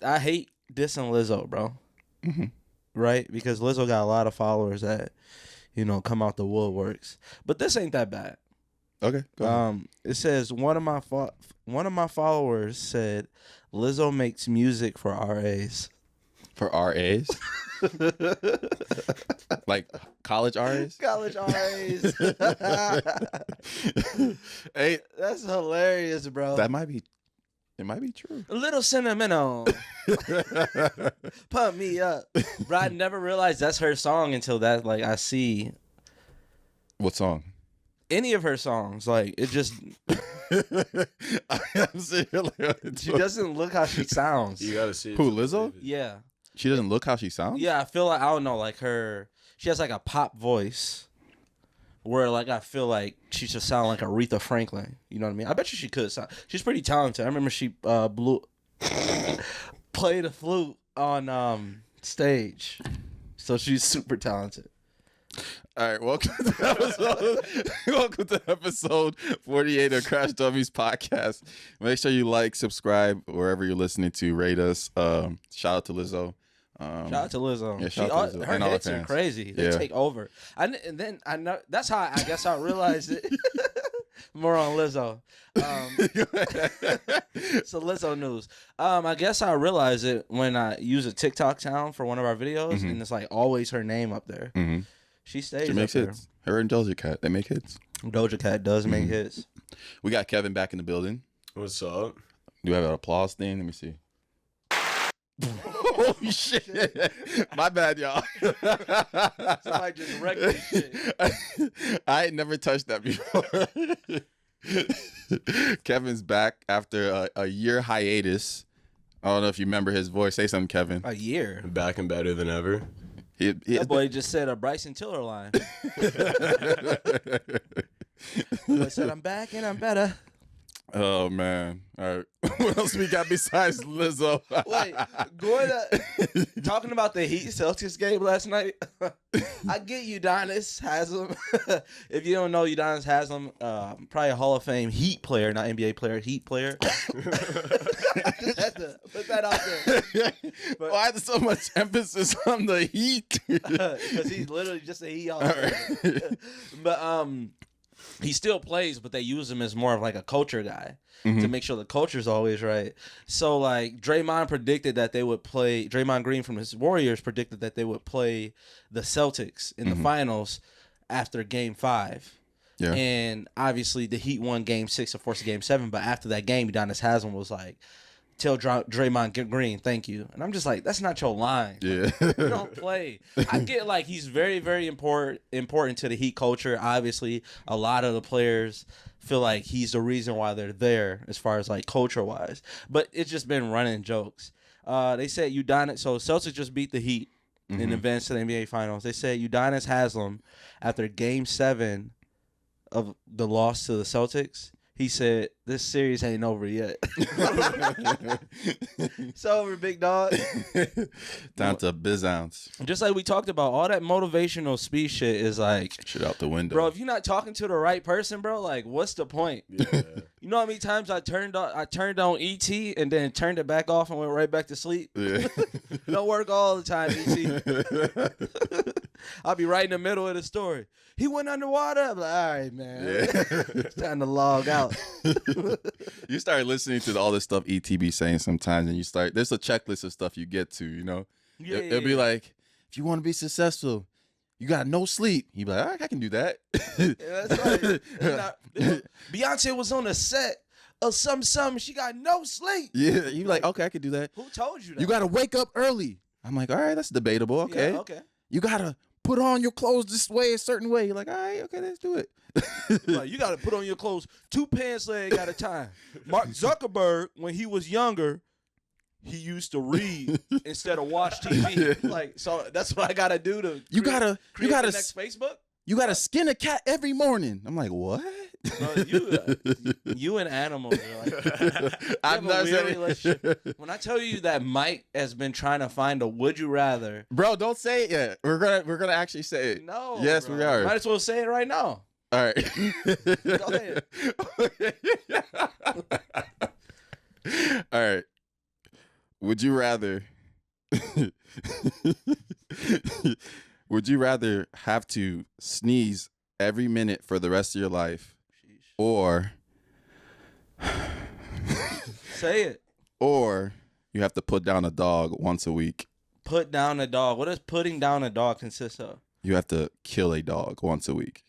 I hate dissing Lizzo, bro. Mm-hmm. Right? Because Lizzo got a lot of followers that, come out the woodworks. But this ain't that bad. Okay. Go ahead. It says one of my followers said Lizzo makes music for RAs. For RAs? Like college RAs? College RAs. Hey, That's hilarious, bro. it might be true. A little sentimental. Pump me up. Bro, I never realized that's her song until that, like, I see What song? any of her songs. Like, it just, I'm sitting here like, she doesn't look how she sounds. You gotta see it. Who, Lizzo? Yeah. She doesn't look how she sounds? Yeah, I feel like, I don't know, like she has like a pop voice where like I feel like she should sound like Aretha Franklin. You know what I mean? I bet you she could sound. She's pretty talented. I remember she played a flute on stage. So she's super talented. All right, welcome to episode 48 of Crash Dummies podcast. Make sure you like, subscribe wherever you're listening to. Rate us. Shout out to Lizzo. Shout out to Lizzo. Yeah, shout out to Lizzo. Her And all hits her are fans. crazy. They take over. And then I know that's how I guess I realized it. More on Lizzo. So Lizzo news. I guess I realized it when I use a TikTok sound for one of our videos, and it's like always her name up there. Mm-hmm. She stays. She makes up hits. Her and Doja Cat, they make hits. there. Doja Cat does make hits. We got Kevin back in the building. What's up? Do we have an applause thing? Let me see. Oh shit! My bad, y'all. Somebody just wrecked this shit. I ain't never touched that before. Kevin's back after a year hiatus. I don't know if you remember his voice. Say something, Kevin. A year. Back and better than ever. That boy just said a Bryson Tiller line. I said, I'm back and I'm better. Oh man! All right, what else we got besides Lizzo? Wait, talking about the Heat Celtics game last night. I get Udonis Haslem. If you don't know Udonis Haslem, probably a Hall of Fame Heat player, not NBA player, Heat player. I just had to put that out there. But, why is so much emphasis on the Heat? Because he's literally just a Heat. Right. But he still plays, but they use him as more of like a culture guy to make sure the culture's always right. So like Draymond Green from his Warriors predicted that they would play the Celtics in the finals after Game 5. Yeah. And obviously the Heat won Game 6 and forced Game 7, but after that game, Udonis Haslem was like, tell Draymond Green, thank you. And I'm just like, that's not your line. Yeah. You don't play. I get like he's very, very important to the Heat culture. Obviously, a lot of the players feel like he's the reason why they're there as far as like culture-wise. But it's just been running jokes. They said Udonis, so Celtics just beat the Heat in advance to the NBA Finals. They said Udonis Haslem, after Game 7 of the loss to the Celtics, he said, this series ain't over yet. It's over, big dog. Down to biz ounce. Just like we talked about, all that motivational speech shit is like, Shit out the window. bro, if you're not talking to the right person, bro, like, what's the point? Yeah. You know how many times I turned on ET and then turned it back off and went right back to sleep? Yeah. Don't work all the time, ET. I'll be right in the middle of the story. He went underwater. I'm like, all right, man. Yeah. It's time to log out. You start listening to all this stuff ETB saying sometimes, and there's a checklist of stuff you get to, you know? Yeah, It'll be like, if you want to be successful, you got no sleep. You be like, all right, I can do that. Yeah, that's right. Beyonce was on a set of something. She got no sleep. Yeah, you be like, okay, I can do that. Who told you that? You got to wake up early. I'm like, all right, that's debatable. Okay. Yeah, okay. You got to put on your clothes this way, a certain way. You're like, all right, okay, let's do it. Like, you got to put on your clothes 2 pants leg at a time. Mark Zuckerberg, when he was younger, he used to read instead of watch TV. Like, so that's what I got to do to create the next Facebook. You got to skin a cat every morning. I'm like, what? Bro, you and animals are like, I'm not saying. When I tell you that Mike has been trying to find a would you rather, Bro, don't say it yet. We're gonna actually say it. no, Yes, bro. we are. Might as well say it right now. All right. Go ahead. All right. Would you rather? Would you rather have to sneeze every minute for the rest of your life, or Say it. or you have to put down a dog once a week? Put down a dog. What does putting down a dog consist of? You have to kill a dog once a week.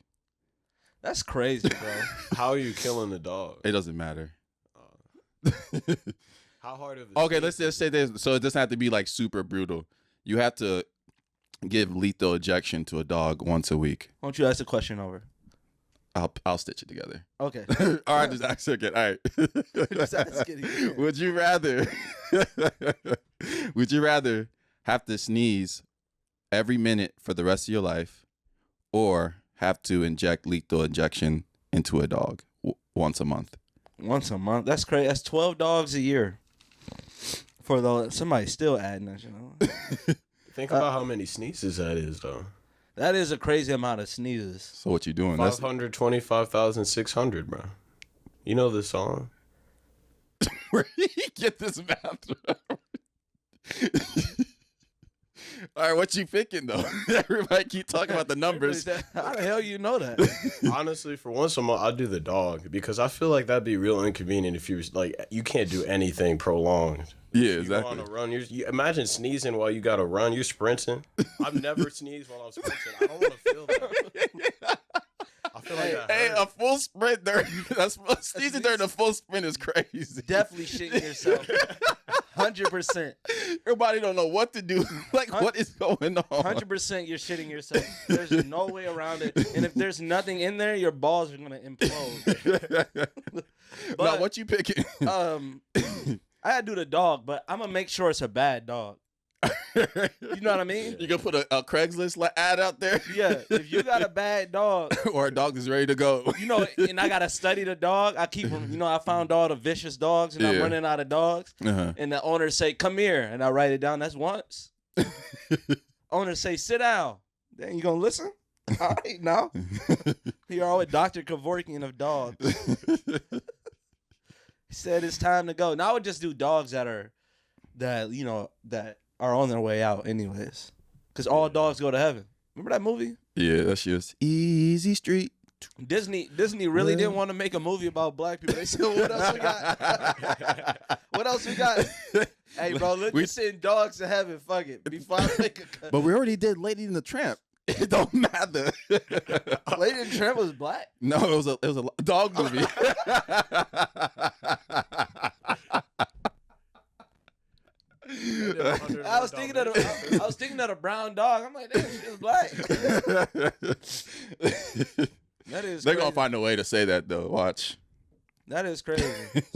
That's crazy, bro. How are you killing the dog? It doesn't matter. How hard of Okay, let's just say this. So it doesn't have to be like super brutal. You have to give lethal injection to a dog once a week. Why don't you ask the question over? I'll stitch it together. Okay. All right, just ask again. All right. Just ask it again. Would you rather? Would you rather have to sneeze every minute for the rest of your life, or have to inject lethal injection into a dog once a month? Once a month? That's crazy. That's 12 dogs a year. For the somebody's still adding that, you know. Think about how many sneezes that is, though. That is a crazy amount of sneezes. So what you doing? That's 525,600, bro. You know this song? where you get this math from. All right, what you picking though? Everybody keep talking about the numbers. How the hell you know that? Honestly, for once a month, I'd do the dog because I feel like that'd be real inconvenient if you was like you can't do anything prolonged. Yeah, You exactly. go on a run. You imagine sneezing while you got to run. You're sprinting. I've never sneezed while I'm sprinting. I don't want to feel that. I feel like that Hey, hurts. a full sprint during sneezing during a full sprint is crazy. Definitely shitting yourself. 100%. Everybody don't know what to do. Like, what is going on? 100% you're shitting yourself. There's no way around it. And if there's nothing in there, your balls are going to implode. Now, what you picking? I had to do the dog, but I'm going to make sure it's a bad dog. You know what I mean? You gonna put a Craigslist ad out there? Yeah. If you got a bad dog, Or a dog that's ready to go. you know, and I got to study the dog. I keep them, you know, I found all the vicious dogs and I'm Yeah. running out of dogs. Uh-huh. And the owner say, come here. And I write it down. That's once. Owner say, sit down. Then you gonna listen? All right, now. You're always Dr. Kevorkian of dogs. He said it's time to go. Now I would just do dogs that are on their way out anyways. Because all dogs go to heaven. Remember that movie? Yeah, that's just Easy Street. Disney really didn't want to make a movie about black people. They said, what else we got? What else we got? Hey, bro, let's send dogs to heaven. Fuck it. Before I make a cut. But we already did Lady and the Tramp. It don't matter. Lady and the Tramp was black? No, it was a dog movie. I was thinking of a brown dog. I'm like, damn, she was black. That is They're crazy. gonna find a way to say that though. Watch. That is crazy.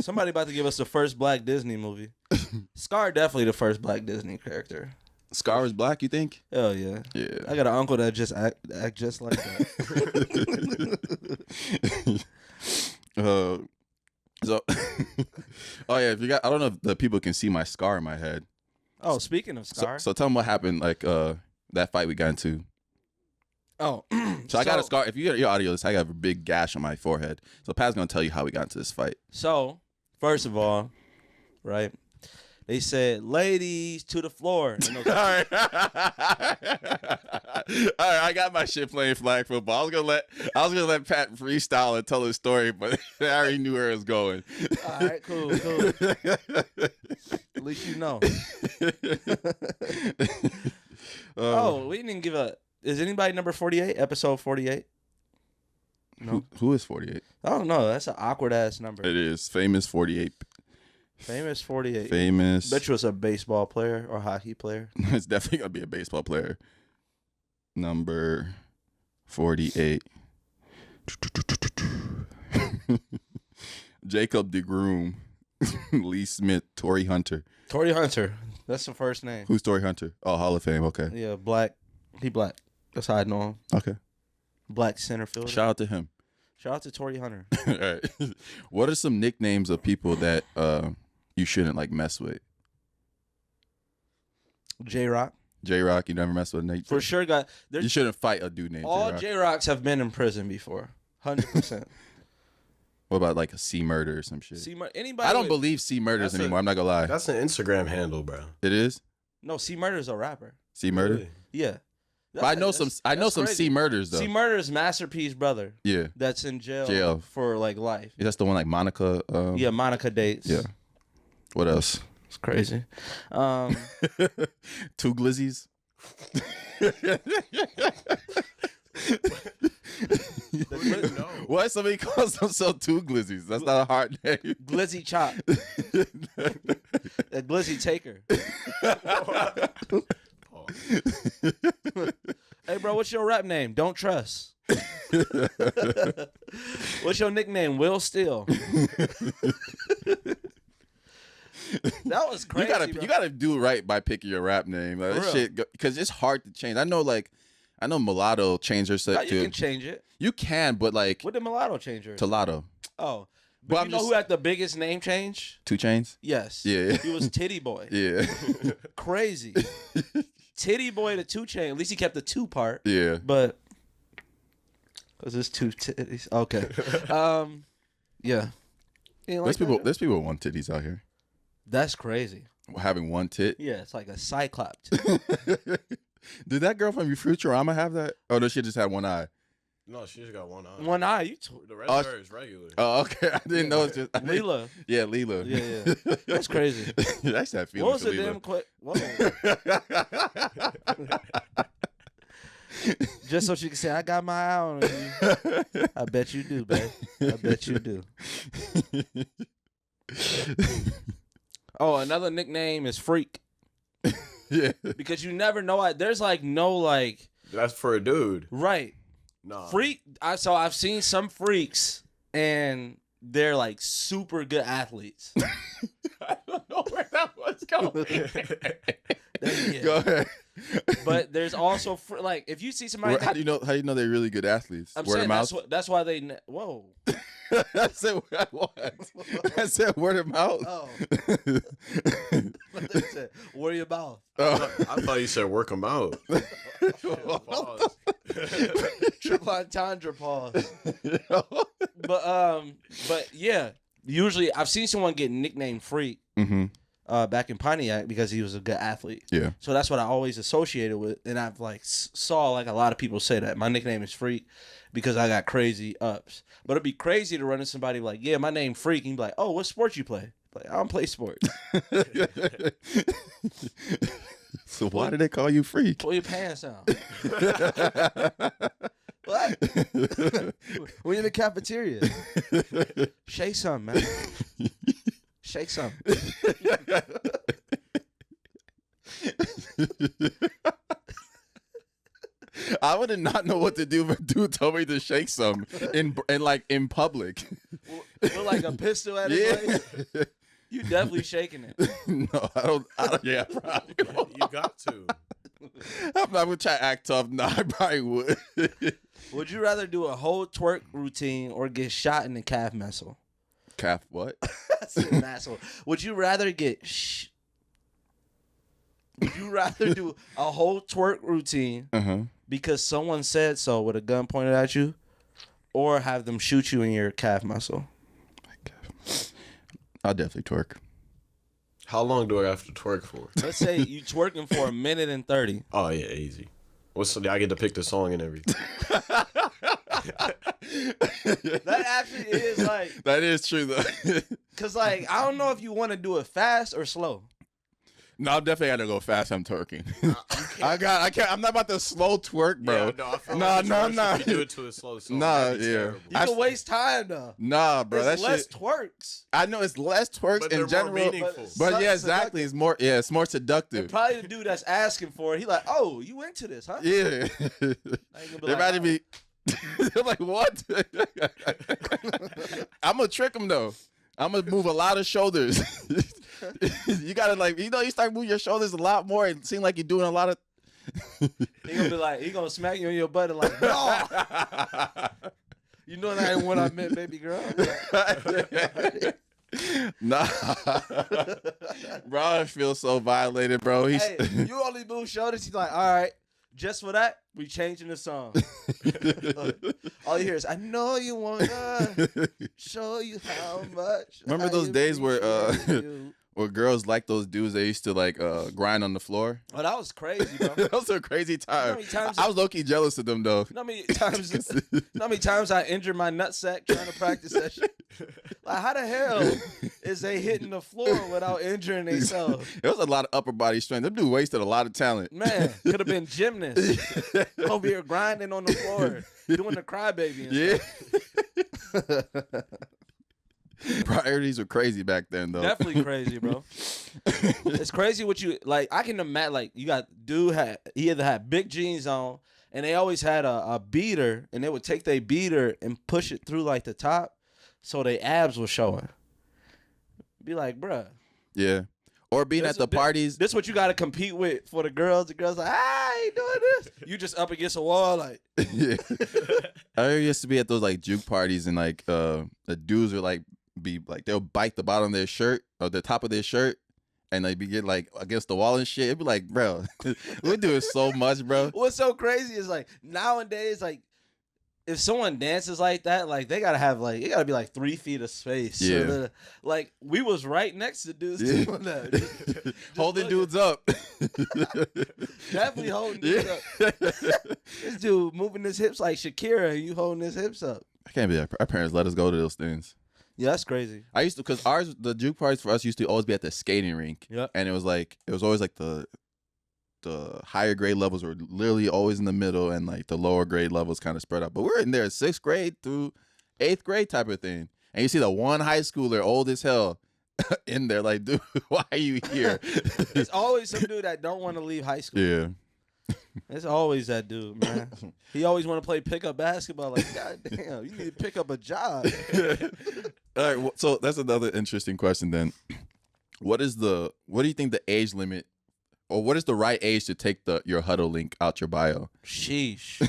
Somebody about to give us the first black Disney movie. Scar definitely the first black Disney character. Scar is black, you think? Hell yeah. Yeah. I got an uncle that just act just like that. So, oh yeah, if you got, I don't know if the people can see my scar in my head. Oh, speaking of Scar. So tell them what happened, like that fight we got into. Oh, So I got a scar. If you get your audio, I got a big gash on my forehead. So Pat's gonna tell you how we got into this fight. So, first of all, right? They said, "Ladies to the floor." All right. All right, I got my shit playing flag football. I was gonna let Pat freestyle and tell his story, but I already knew where it was going. All right, cool. At least you know. Oh, we didn't give a. Is anybody number 48? Episode 48? No. Who is 48? I don't know. That's an awkward ass number. It is famous 48. Famous 48. Famous. Bet you it's a baseball player or hockey player. It's definitely gonna be a baseball player. Number 48. Jacob DeGroom, Lee Smith, Torrey Hunter. Torrey Hunter. That's the first name. Who's Torrey Hunter? Oh, Hall of Fame. Okay. Yeah, black. He black. That's how I know him. Okay. Black center fielder. Shout out to him. Shout out to Torrey Hunter. All right. What are some nicknames of people that you shouldn't like mess with? J-Rock. J-Rock, you never mess with Nate? For sure, got. You shouldn't fight a dude named All J-Rock. J-Rocks have been in prison before. 100%. What about like a C Murder or some shit? Anybody? I don't believe C Murders anymore. I'm not gonna lie. That's an Instagram handle, bro. It is. No, C Murder's a rapper. C Murder. Really? Yeah. But I know some crazy. C Murders though. C Murder's Masterpiece brother. Yeah. That's in jail for like life. That's the one like Monica. Yeah, Monica dates. Yeah. What else? It's crazy. Two glizzies. Why somebody calls themselves two glizzies? That's not a hard name. Glizzy Chop. A Glizzy Taker. Hey, bro, what's your rap name? Don't Trust. What's your nickname? Will Steele. That was crazy. You gotta do right by picking your rap name. Like, that shit, because it's hard to change. I know Mulatto changed her set too. You can change it. You can, but like, what did Mulatto change her? to Lotto. Oh, but you know who had the biggest name change? 2 Chainz. Yes. Yeah. He was Titty Boy. Yeah. Crazy. Titty Boy to 2 Chainz. At least he kept the 2 part. Yeah. But because it's 2 titties. Okay. Yeah. There's people with one titties out here. That's crazy. Having one tit. Yeah, it's like a cyclops. Did that girl from Futurama have that? Oh no, she just had one eye. No, she just got one eye. One eye. The rest of her is regular. Oh, okay. I didn't know it's just Leela. Yeah, Leela. Yeah. That's crazy. That's that feeling. What was the damn Whoa. Just so she can say, I got my eye on you. I bet you do, babe. I bet you do. Oh, another nickname is Freak. Yeah. Because you never know. There's like no like. That's for a dude. Right. No. Freak. I've seen some freaks and they're like super good athletes. I don't know where that was going. Yeah. Go ahead. But there's also like if you see somebody. How do you know they're really good athletes? I'm word saying of mouth. that's why they. Whoa. I said what? I said word of mouth. Oh. Word of mouth. I thought you said work them out. Pause. Triple entendre pause. But yeah, usually I've seen someone get nicknamed Freak back in Pontiac because he was a good athlete. Yeah. So that's what I always associated with, and I've like saw like a lot of people say that my nickname is Freak because I got crazy ups. But it'd be crazy to run into somebody like, yeah, my name Freak, and you'd be like, oh, what sport you play? Like, I don't play sports. So why do they call you Freak? Pull your pants down. What? We're in the cafeteria. Shake something, man. Shake something. I would not know what to do if a dude told me to shake some in public. With like a pistol at his waist. You definitely shaking it. No, I don't. Yeah, probably. You got to. I'm not gonna try to act tough. No, I probably would. Would you rather do a whole twerk routine or get shot in the calf muscle? Calf what? That's an asshole. Would you rather get Would you rather do a whole twerk routine because someone said so with a gun pointed at you, or have them shoot you in your calf muscle? I'll definitely twerk. How long do I have to twerk for? Let's say you twerking for 1 minute and 30. Oh yeah, easy. I get to pick the song and everything. That actually is like. That is true though. Cause like I don't know if you want to do it fast or slow. No, I'm definitely gotta go fast. I'm twerking. I can't. I'm not about to slow twerk, bro. Yeah, no. If you do it to a slow song, Nah, terrible. You can waste time though. Nah, bro. There's that less shit. twerks. I know it's less twerks But in they're general, more meaningful. but yeah, exactly. It's more. Yeah, it's more seductive. Probably the dude that's asking for it. He like, oh, you into this, huh? Yeah. They might be. They're like, what? I'm gonna trick them though. I'm gonna move a lot of shoulders. You gotta you start moving your shoulders a lot more. It seems like you're doing a lot of. He gonna be like, he gonna smack you on your butt and like, no. You know that ain't what I meant, baby girl. Nah, bro, I feel so violated, bro. Hey, you only move shoulders. He's like, all right, just for that, we changing the song. All you hear is, I know you wanna show you how much. Remember I those days where appreciate you. where girls like those dudes they used to like grind on the floor? Oh, that was crazy, bro. That was a crazy time. many times- I was low-key jealous of them though. You know how many times I injured my nutsack trying to practice that shit? Like, how the hell is they hitting the floor without injuring themselves? It was a lot of upper body strength. Them dude wasted a lot of talent. Man, could have been gymnasts over here grinding on the floor, doing the crybaby and stuff. Priorities were crazy back then, though. Definitely crazy, bro. It's crazy what you like. I can imagine, like, you got he either had big jeans on, and they always had a beater, and they would take their beater and push it through like the top, so their abs were showing. Be like, bruh. Yeah. Or being at the parties. This what you got to compete with for the girls. The girls like, I ain't doing this. You just up against a wall, like. Yeah. I used to be at those like juke parties, and like the dudes would they'll bite the bottom of their shirt or the top of their shirt, and they'd be getting like against the wall and shit. It'd be like, bro, we're doing so much, bro. What's so crazy is like nowadays, like if someone dances like that, like they gotta be like 3 feet of space. Yeah. So like we was right next to dudes doing that. Just Holding looking. dudes up. Definitely holding dudes up. This dude moving his hips like Shakira, and you holding his hips up. I can't be. Our parents let us go to those things. Yeah, that's crazy. I used to, because the juke parties for us used to always be at the skating rink. Yep. And it was always like the higher grade levels were literally always in the middle, and like the lower grade levels kind of spread out. But we're in there 6th grade through 8th grade type of thing. And you see the one high schooler, old as hell, in there like, dude, why are you here? There's always some dude that don't want to leave high school. Yeah. It's always that dude, man. He always want to play pickup basketball. Like, God damn, you need to pick up a job. All right, so that's another interesting question then. What do you think the age limit, or what is the right age to take your huddle link out your bio? Sheesh.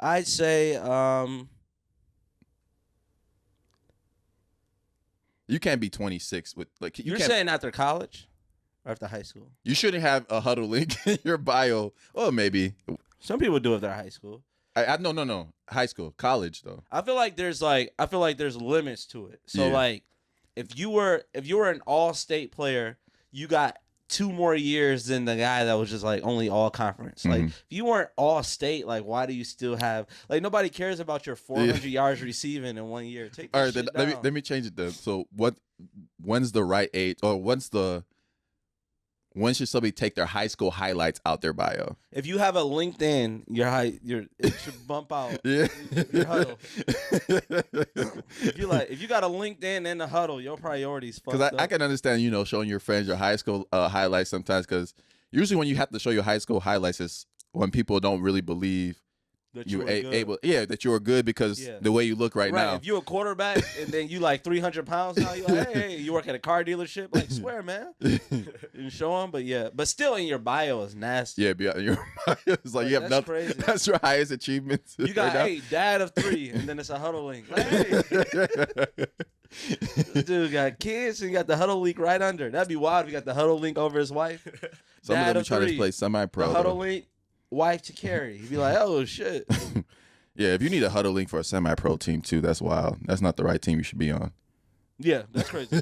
I'd say you can't be 26 with like you're saying after college or after high school? You shouldn't have a huddle link in your bio. Well, maybe. Some people do if they're high school. No. High school, college though. I feel like there's limits to it. So Yeah. like if you were an all-state player, you got 2 more years than the guy that was just like only all conference. Like if you weren't all state, like why do you still have like nobody cares about your 400 yards receiving in 1 year? Take that All right, shit then down. let me change it then. So when's the right age, or when should somebody take their high school highlights out their bio? If you have a LinkedIn, it should bump out. Yeah. Your huddle. If you got a LinkedIn and a huddle, your priorities fucked Because up. I can understand, showing your friends your high school highlights sometimes, because usually when you have to show your high school highlights is when people don't really believe that you were good. able, that you were good because the way you look right now. If you're a quarterback and then you like 300 pounds now, you're like, hey, you work at a car dealership, like swear, man. You show them, but still in your bio is nasty. Yeah, your bio is like you have that's nothing. crazy. That's your highest achievements. You got right dad of 3, and then it's a huddle link. Like, hey. This dude got kids and you got the huddle link right under. That'd be wild if you got the huddle link over his wife. Some Dad of them of try to 3, play semi-pro. The huddle though. link, wife to carry. He'd be like, oh shit. Yeah, if you need a huddle link for a semi-pro team too, that's wild. That's not the right team you should be on. Yeah, that's crazy.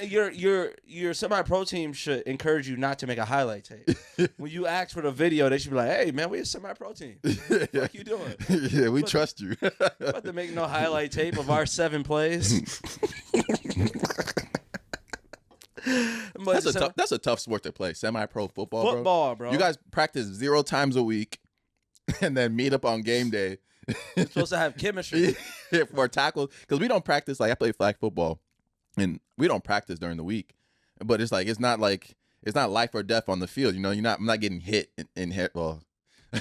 Your semi-pro team should encourage you not to make a highlight tape. When you ask for the video, they should be like, "Hey, man, we a semi-pro team. What the fuck you doing? Yeah, we trust you. About to make no highlight tape of our 7 plays." That's a tough sport to play. Semi-pro football, bro. You guys practice 0 times a week, and then meet up on game day. You're supposed to have chemistry. For tackles, because we don't practice. Like I play flag football, and we don't practice during the week. But it's not life or death on the field. I'm not getting hit in head. Well,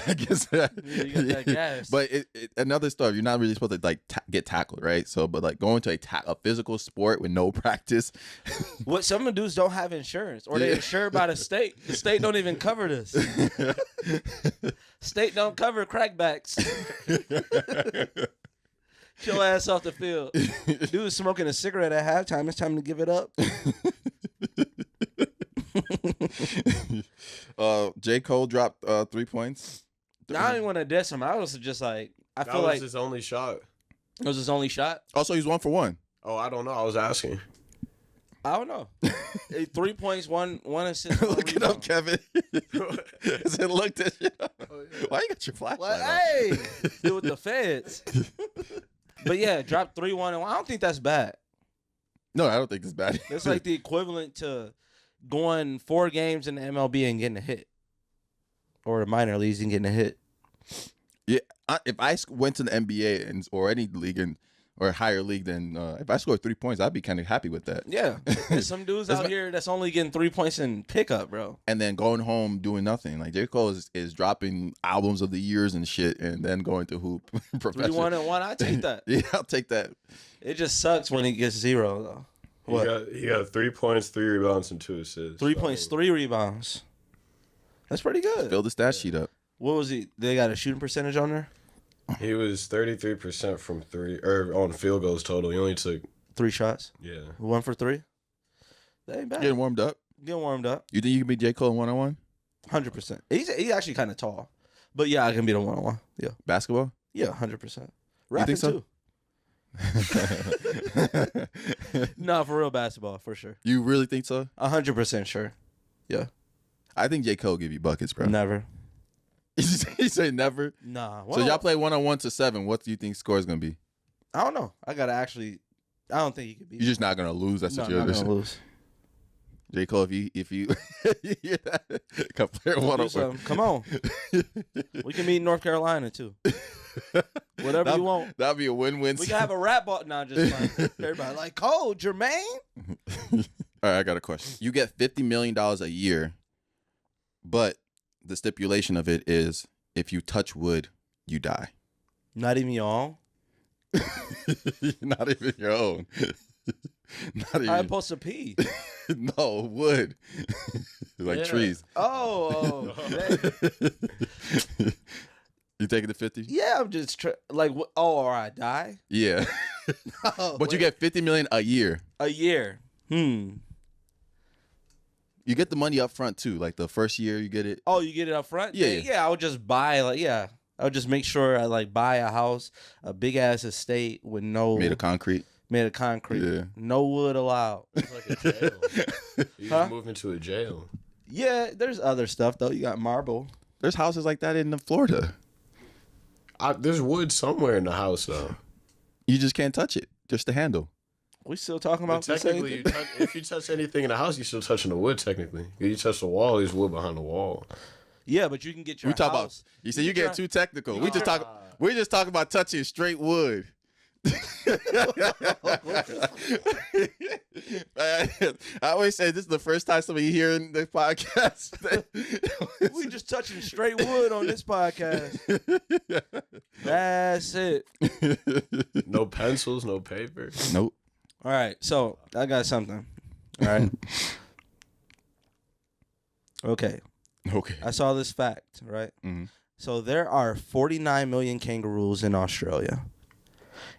I guess. You got that gas. But another stuff. You're not really supposed to get tackled, right? So, but like going to a physical sport with no practice. What some of the dudes don't have insurance, or they're insured by the state. The state don't even cover this. State don't cover crackbacks. Get your ass off the field. Dude smoking a cigarette at halftime. It's time to give it up. J. Cole dropped 3 points. I don't even want to diss him. I was just like, I That feel was like his only shot. it was his only shot. Also, he's 1 for 1. Oh, I don't know. I was asking. I don't know. 3 points, one assist. One Look it up, rebound. Kevin. I said, look this shit up. Why you got your flashlight What? on? Hey, do with the feds. But yeah, drop 3-1 and 1. I don't think that's bad. No, I don't think it's bad. That's like the equivalent to going 4 games in the MLB and getting a hit, or the minor leagues and getting a hit. Yeah, if I went to the NBA or any league or a higher league, then if I scored 3 points, I'd be kind of happy with that. Yeah, there's some dudes out here that's only getting 3 points in pickup, bro. And then going home doing nothing. Like J. Cole is dropping albums of the years and shit, and then going to hoop. 3-1 and 1, I take that. Yeah, I'll take that. It just sucks when he gets 0 though. What? He got 3 points, 3 rebounds, and 2 assists. 3 points, 3 rebounds. That's pretty good. Fill the stat sheet up. What was he? They got a shooting percentage on there? He was 33% from 3 or on field goals total. He only took 3 shots. 1 for 3. That ain't bad. Getting warmed up. Getting warmed up. You think you can beat J. Cole in 1-on-1? 100%. He's actually kind of tall, but yeah, I can beat him 1-on-1. Yeah, Basketball? yeah, 100%. You Rapping think so? too. No, for real basketball, for sure. You really think so? 100% sure. Yeah. I think J. Cole give you buckets, bro. Never. You say never? Nah. So y'all play 1-on-1 to 7. What do you think score is going to be? I don't know. I don't think he could beat You're just not going to lose. That's what No, you're not gonna lose. J. Cole, if you yeah, come play Do 1-on-1. something. Come on. We can meet in North Carolina too. Whatever you want. That'd be a win-win. We can have a rap ball. Nah, just like everybody like Cole, Jermaine. All right, I got a question. You get $50 million a year, but the stipulation of it is if you touch wood, you die. Not even your own. Not even your own. Not even. I'm supposed to pee. No, wood. Like Yeah. trees. Oh, You taking the 50? yeah. I'm just or I die. Yeah. Oh, But you wait. get $50 million a year. A year. You get the money up front too. Like the first year you get it. Oh, you get it up front? Yeah. Yeah, I would just buy I would just make sure I buy a house, a big ass estate with no Made of concrete. made of concrete. Yeah. No wood allowed. It's like a jail. You Huh? just moved into a jail. Yeah, there's other stuff though. You got marble. There's houses like that in Florida. There's wood somewhere in the house though. You just can't touch it. Just the handle. We still talking But about the same technically, thing? if you touch anything in the house, you're still touching the wood. Technically, if you touch the wall, there's wood behind the wall. Yeah, but you can get your We talk about. house. You said you can get try- too technical. We just talk. We just talking about touching straight wood. I always say this is the first time somebody hearing the podcast. We just touching straight wood on this podcast. That's it. No pencils, no paper. Nope. All right, so I got something. All right. Okay, Okay. I saw this fact, right? Mhm. So there are 49 million kangaroos in Australia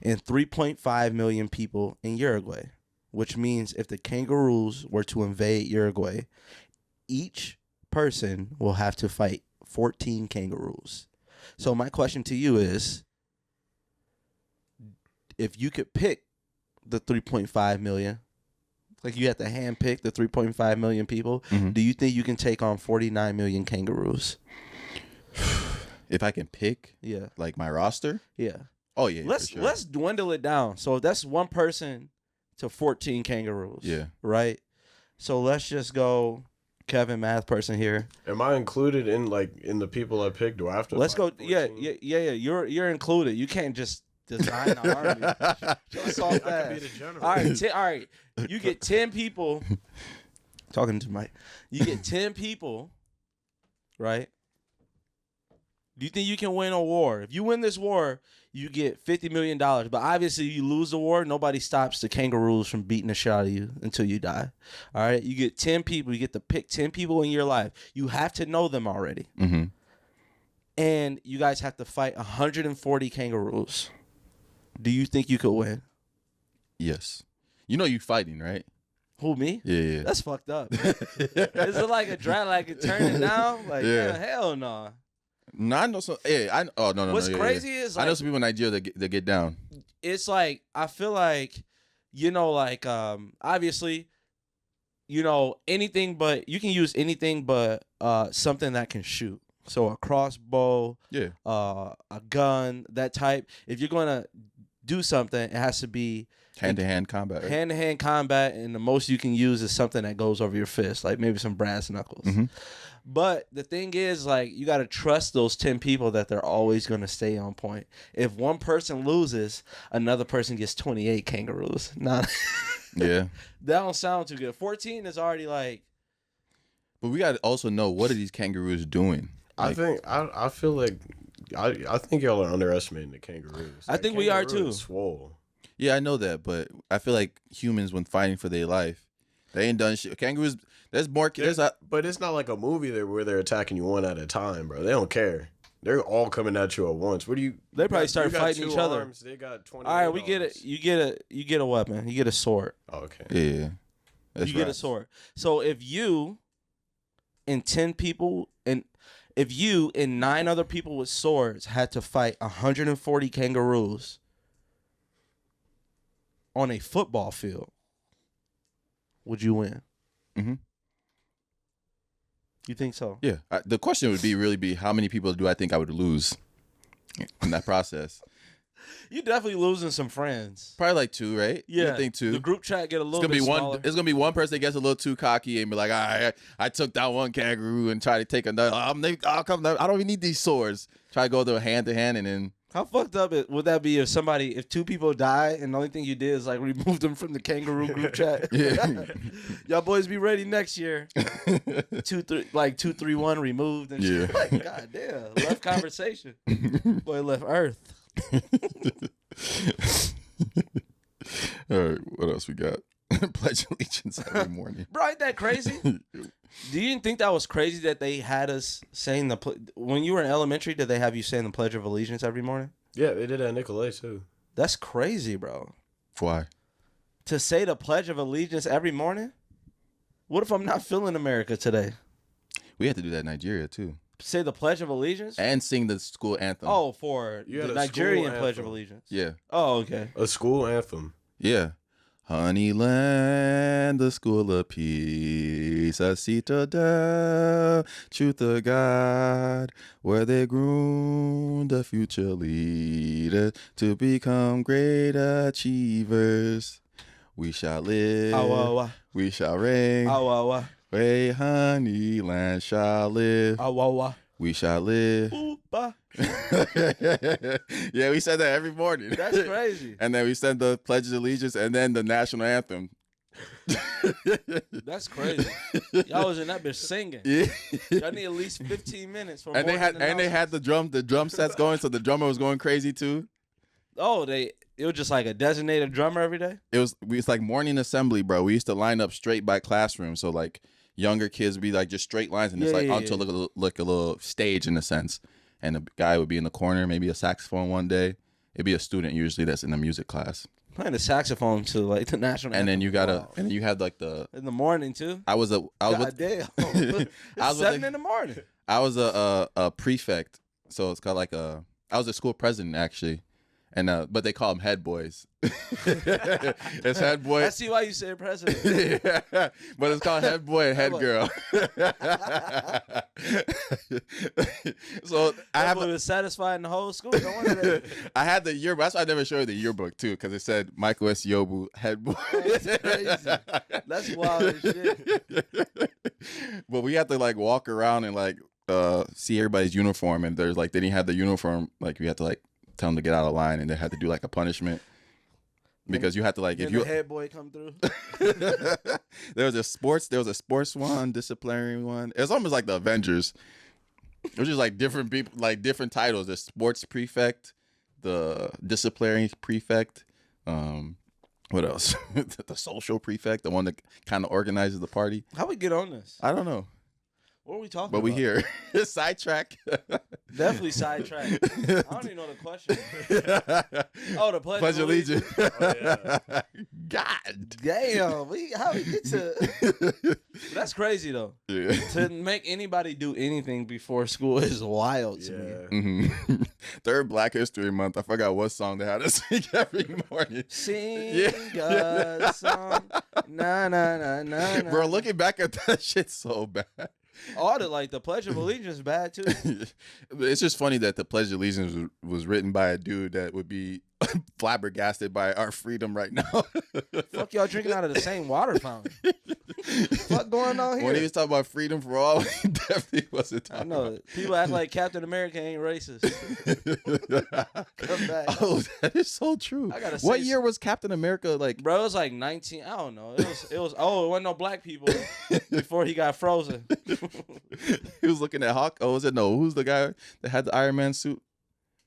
and 3.5 million people in Uruguay, which means if the kangaroos were to invade Uruguay, each person will have to fight 14 kangaroos. So my question to you is, if you could pick the 3.5 million, like you have to handpick the 3.5 million people, Mhm. do you think you can take on 49 million kangaroos? If I can pick Yeah. like my roster, Yeah. oh yeah, Let's for sure. let's dwindle it down. So that's one person to 14 kangaroos. Yeah. Right? So let's just go Kevin, math person here. Am I included in the people I picked? Do I have to? Let's go. fight Yeah. 14? You're included. You can't just design an army. Just off I that. could be the general. All right, all right. You get 10 people. Talking to Mike. You get 10 people, right? Do you think you can win a war? If you win this war, you get $50 million. But obviously, you lose the war, nobody stops the kangaroos from beating the shit out of you until you die. All right? You get 10 people. You get to pick 10 people in your life. You have to know them already. Mm-hmm. And you guys have to fight 140 kangaroos. Do you think you could win? Yes. You know you fighting, right? Who, me? Yeah. That's fucked up. Is it like a draft, like it turning down? Like, Yeah. hell no. No, I know some. Hey, oh no. What's Yeah, crazy yeah. is I know like, some people in Nigeria that get down. it's like I feel like, like obviously, anything but you can use anything but something that can shoot. So a crossbow, Yeah. a gun, that type. If you're gonna do something, it has to be Hand-to-hand combat. Right? hand-to-hand combat, and the most you can use is something that goes over your fist, like maybe some brass knuckles. Mm-hmm. But the thing is, like, you got to trust those 10 people that they're always going to stay on point. If one person loses, another person gets 28 kangaroos. Not Yeah. That don't sound too good. 14 is already like. But we got to also know, what are these kangaroos doing? Like, I feel like I think y'all are underestimating the kangaroos. I think we are too. Swole. Yeah, I know that, but I feel like humans, when fighting for their life, they ain't done shit. Kangaroos, there's more. But it's not like a movie where they're attacking you one at a time, bro. They don't care. They're all coming at you at once. What do you? They probably start fighting each other. Arms, they got 20. All right, we get it. You get a weapon. You get a sword. Oh, okay. Yeah. You get a sword. So if you and 10 people if you and 9 other people with swords had to fight 140 kangaroos on a football field, would you win? Mm-hmm. You think so? Yeah. The question would really be, how many people do I think I would lose in that process? You definitely losing some friends. Probably like 2, right? Yeah, I think 2. The group chat get a little bit smaller. smaller. It's gonna be one person that gets a little too cocky and be like, "All right, I took down one kangaroo and try to take another. I'll come. I don't even need these swords." Try to go to hand to hand, and then How fucked up would that be if 2 people die and the only thing you did is like remove them from the kangaroo group chat? Yeah. Y'all boys be ready next year. 2-3-1 removed and shit. Yeah. Like, goddamn, left conversation. Boy left Earth. All right, what else we got? Pledge allegiance every morning. Bro, ain't that crazy? Do you think that was crazy that they had us saying when you were in elementary? Did they have you saying the Pledge of Allegiance every morning? Yeah, they did that at Nicolay too. That's crazy, bro. Why? To say the Pledge of Allegiance every morning? What if I'm not feeling America today? We had to do that in Nigeria too. Say the Pledge of Allegiance? And sing the school anthem. Oh, for You had the a Nigerian school Pledge of anthem. Allegiance. Yeah. Oh, okay. A school anthem. Yeah. Honeyland, the school of peace, a citadel, truth of God, where they groom the future leaders to become great achievers. We shall live, we shall reign, where Honeyland shall live, we shall live. Yeah, we said that every morning. That's crazy. And then we said the Pledge of Allegiance and then the national anthem. That's crazy. Y'all was in that bitch singing. Yeah. Y'all need at least 15 minutes for And they had the drum sets going, so the drummer was going crazy too. Oh, it was just like a designated drummer every day? It's like morning assembly, bro. We used to line up straight by classroom, so like younger kids would be like just straight lines, and it's like onto like a little stage in a sense. And the guy would be in the corner, maybe a saxophone one day. It'd be a student usually that's in a music class. Playing the saxophone to like the national anthem. And then and then you had like in the morning too. I was Damn. It's 7 in the morning. I was a prefect, so it's called I was a school president actually. And but they call them head boys. It's head boy. I see why you say president. Yeah, but it's called head boy and head girl. So I was satisfied in the whole school. No wonder that. I had the yearbook. That's why I never showed you the yearbook too, because it said Michael S. Yobu, head boy. That's crazy. That's wild as shit. But we had to like walk around and like see everybody's uniform, and there's like they didn't have the uniform. Like we had to like tell them to get out of line, and they had to do like a punishment because you had to like if you the head boy come through. there was a sports one, disciplinary one. It was almost like the Avengers. It was just like different people, like different titles. The sports prefect, the disciplinary prefect. What else? The social prefect, the one that kind of organizes the party. How we get on this? I don't know. What are we talking But about? we here. Sidetrack. Definitely sidetrack. I don't even know the question. Oh, the Pledge of Allegiance. Oh, yeah. God. Damn. How we get to... That's crazy, though. Yeah. To make anybody do anything before school is wild to me. Yeah. Mm-hmm. Third Black History Month. I forgot what song they had to sing every morning. Sing Yeah. a song. Na, na, na, na, na. Bro, looking back at that shit so bad. All the Pledge of Allegiance is bad, too. It's just funny that the Pledge of Allegiance was written by a dude that would be flabbergasted by our freedom right now. Fuck y'all drinking out of the same water fountain. Fuck going on here? When he was talking about freedom for all, he definitely wasn't I talking know. about. People act like Captain America ain't racist. Come back. Oh, that is so true. I gotta What say- year was Captain America like? Bro, it was like 19. I don't know. It was. Oh, it wasn't no black people before he got frozen. He was looking at Hawk. Oh, was it no? Who's the guy that had the Iron Man suit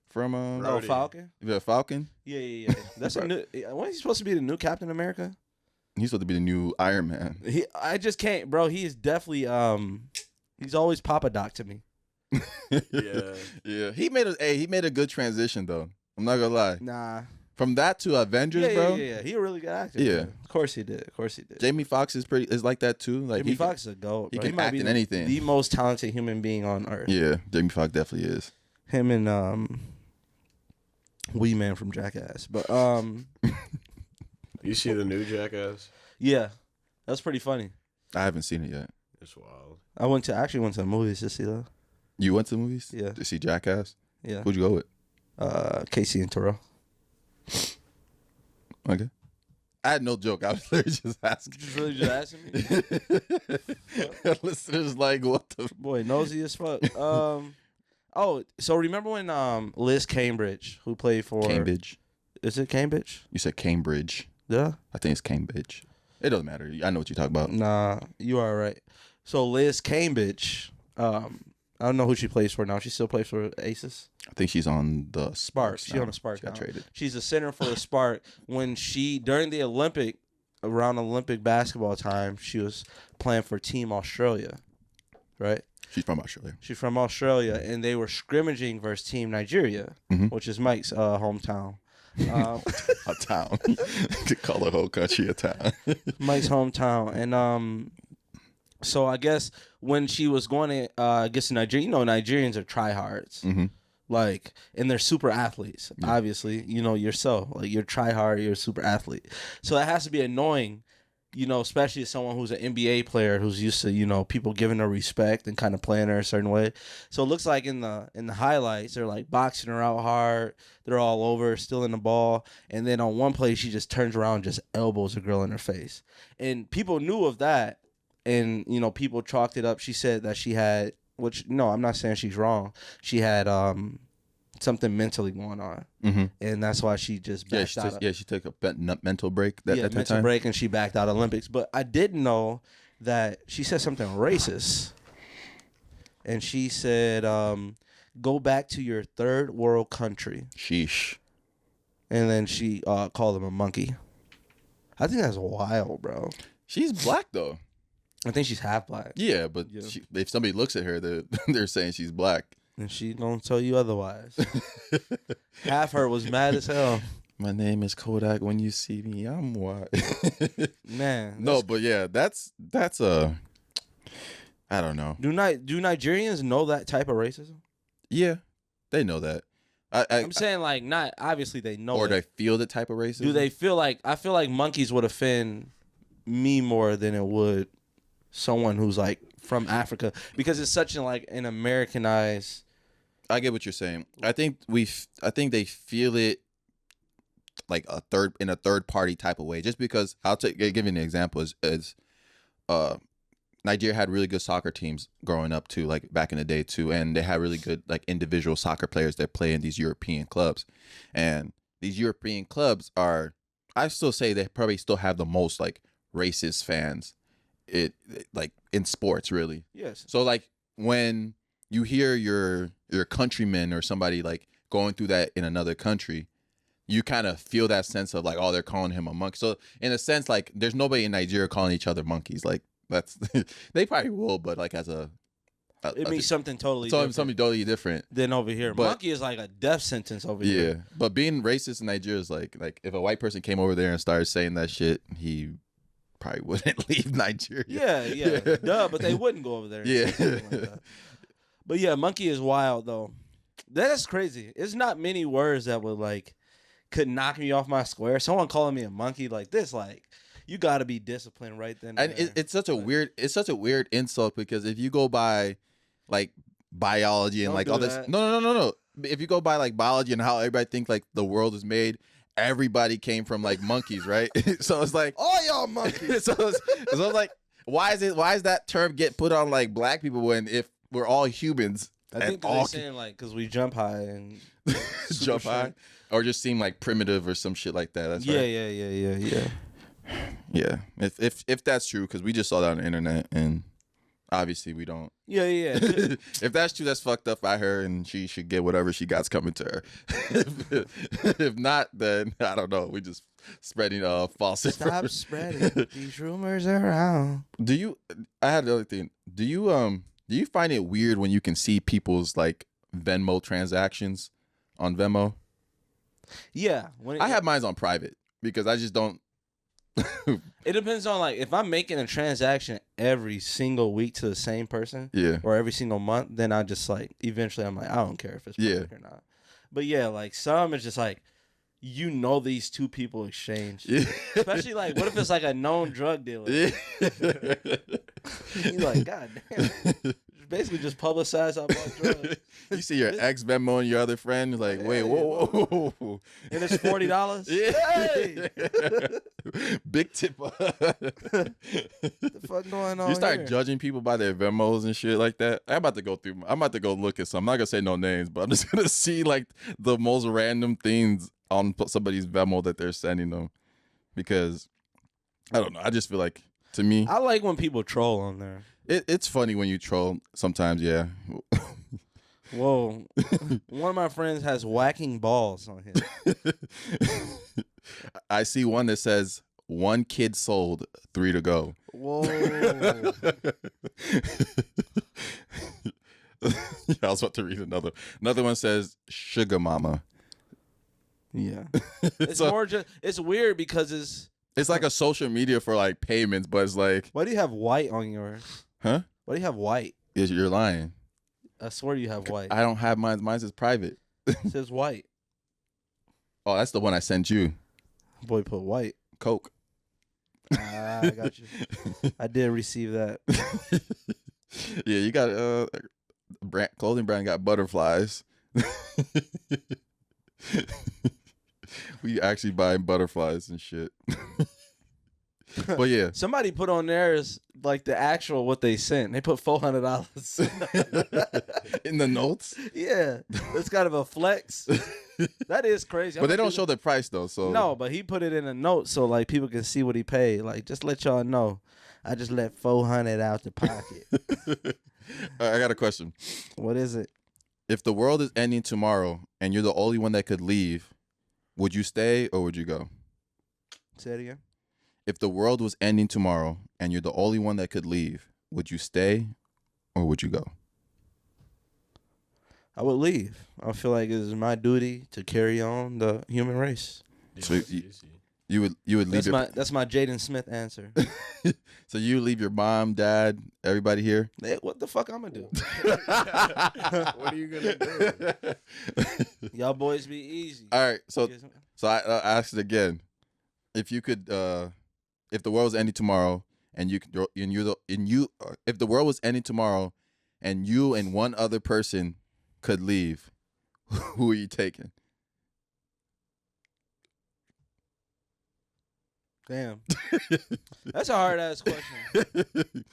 from Oh, Brody. Falcon. the Falcon? Yeah. That's a new. When he supposed to be the new Captain America? He's supposed to be the new Iron Man. I just can't, bro. He is definitely he's always Papa Doc to me. Yeah. Yeah. He made a good transition though. I'm not gonna lie. Nah. From that to Avengers, bro. Yeah. He a really good actor. Yeah. Man. Of course he did. Jamie Foxx is like that too. Like Jamie Foxx is a goat. he Bro. can might act be in anything. The most talented human being on earth. Yeah, Jamie Foxx definitely is. Him and Wee Man from Jackass. But You see the new Jackass? yeah, that's pretty funny. I haven't seen it yet. It's wild. I actually went to the movies to see that. You went to the movies? Yeah. To see Jackass? Yeah. Who'd you go with? Casey and Terrell. Okay. I had no joke. I was literally just asking. Just really just asking me. Listeners like, what the? Boy, nosy as fuck. Oh, so remember when Liz Cambridge, who played for Cambridge. Is it Cambridge? You said Cambridge. Yeah. I think it's Cambridge. It doesn't matter. I know what you're talking about. Nah, you are right. So Liz Cambridge, I don't know who she plays for now. She still plays for Aces. I think she's on the Sparks. She's now. on the Sparks She got now. traded. She's a center for the Spark. When during the around Olympic basketball time, she was playing for Team Australia, right? She's from Australia. She's from Australia, and they were scrimmaging versus Team Nigeria, Mhm. which is Mike's hometown. A town. To call the whole country a town. Mike's hometown, and so I guess when she was going to, I guess Nigeria, Nigerians are tryhards. Mm-hmm. Like, and they're super athletes. Yeah. Obviously, you're try hard, you're a super athlete. So that has to be annoying, especially as someone who's an NBA player who's used to, people giving her respect and kind of playing her a certain way. So it looks like in the highlights, they're like boxing her out hard. They're all over, still in the ball. And then on one play, she just turns around and just elbows a girl in her face. And people knew of that. And, people chalked it up. She said that she had, which, no, I'm not saying she's wrong. She had something mentally going on. Mm-hmm. And that's why she just backed out. She took a mental break at that mental time. break, and she backed out of Olympics. But I did know that she said something racist. And she said, go back to your third world country. Sheesh. And then she called him a monkey. I think that's wild, bro. She's black though. I think she's half black. Yeah, but Yeah. if somebody looks at her, they're saying she's black. And she don't tell you otherwise. Half her was mad as hell. My name is Kodak. When you see me, I'm white. Man. No, but yeah, that's I don't know. Do Nigerians know that type of racism? Yeah, they know that. I'm saying, like, not obviously they know or it. they feel the type of racism. Do they feel like, I feel like monkeys would offend me more than it would someone who's like from Africa, because it's such an Americanized. I get what you're saying. I think they feel it like in a third party type of way. Just because give you an example is Nigeria had really good soccer teams growing up too, like back in the day too, and they had really good like individual soccer players that play in these European clubs, and these European clubs I still say they probably still have the most like racist fans, like in sports really. Yes. So like when you hear your countrymen or somebody like going through that in another country, you kind of feel that sense of like, oh, they're calling him a monkey. So in a sense, like there's nobody in Nigeria calling each other monkeys. Like that's they probably will, but like as a It means something totally something, different something totally different than over here. But- Monkey is like a death sentence over Yeah, here. but being racist in Nigeria is like if a white person came over there and started saying that shit, he probably wouldn't leave Nigeria. Yeah. Duh, but they wouldn't go over there. And Yeah. say something like that. But yeah, monkey is wild though. That's crazy. It's not many words that would like could knock me off my square. Someone calling me a monkey like this, like you got to be disciplined right then. And there. it's such a weird insult because if you go by like biology and Don't like do all this, that. no. If you go by like biology and how everybody think like the world is made, everybody came from like monkeys, right? So it's like all y'all monkeys. so it's like why is that term get put on like black people when if we're all humans? I think they're saying like because we jump high and jump super high, strength. or just seem like primitive or some shit like that. That's Yeah, right. yeah. Yeah. If that's true, because we just saw that on the internet, and obviously we don't. Yeah. If that's true, that's fucked up by her, and she should get whatever she got's coming to her. If not, then I don't know. We just spreading false Stop information. spreading these rumors around. I had another thing. Do you find it weird when you can see people's like Venmo transactions on Venmo? Yeah, I have mine on private because I just don't. It depends on like if I'm making a transaction every single week to the same person, Yeah. or every single month, then I just like eventually I'm like I don't care if it's public or not. But yeah, like some it's just like these two people exchange, Yeah. especially like what if it's like a known drug dealer? Yeah. You're like, God damn, basically just publicize I bought drugs. You see your ex Venmo and your other friend, you're like, wait, whoa. And it's $40. Yeah. Hey! Big tip. What the fuck going on? You start here? judging people by their Venmos and shit like that. I'm about to go look at some. I'm not gonna say no names, but I'm just gonna see like the most random things on somebody's Venmo that they're sending them, because I don't know. I just feel like, to me, I like when people troll on there. it's funny when you troll sometimes. Yeah. Whoa. One of my friends has whacking balls on his. I see one that says 1 kid sold, 3 to go. Whoa. Yeah, I was about to read another. Another one says sugar mama. Yeah. It's So- more just, it's weird because It's like a social media for like payments, but it's like, why do you have white on yours? huh? Why do you have white? You're lying. I swear you have white. I don't have mine. Mine is private. It says white. Oh, that's the one I sent you. Boy put white. Coke. Ah, I got you. I did receive that. Yeah, you got clothing brand got butterflies. We actually buying butterflies and shit. But yeah, Somebody put on theirs like the actual what they sent. They put $400. in the notes. Yeah, it's kind of a flex. That is crazy. But they I'm gonna don't do show the price though. So No, but he put it in a note so like people can see what he paid. Like just let y'all know, I just let 400 out the pocket. I got a question. What is it? If the world is ending tomorrow and you're the only one that could leave, would you stay or would you go? Say it again. If the world was ending tomorrow and you're the only one that could leave, would you stay or would you go? I would leave. I feel like it is my duty to carry on the human race. So you would leave That's my Jaden Smith answer. So you leave your mom, dad, everybody here? Hey, what the fuck I'm gonna do? What are you gonna do? Y'all boys be easy. All right. So I asked it again. If you could, if the world was ending tomorrow and if the world was ending tomorrow and you and one other person could leave, who are you taking? Damn. That's a hard ass question.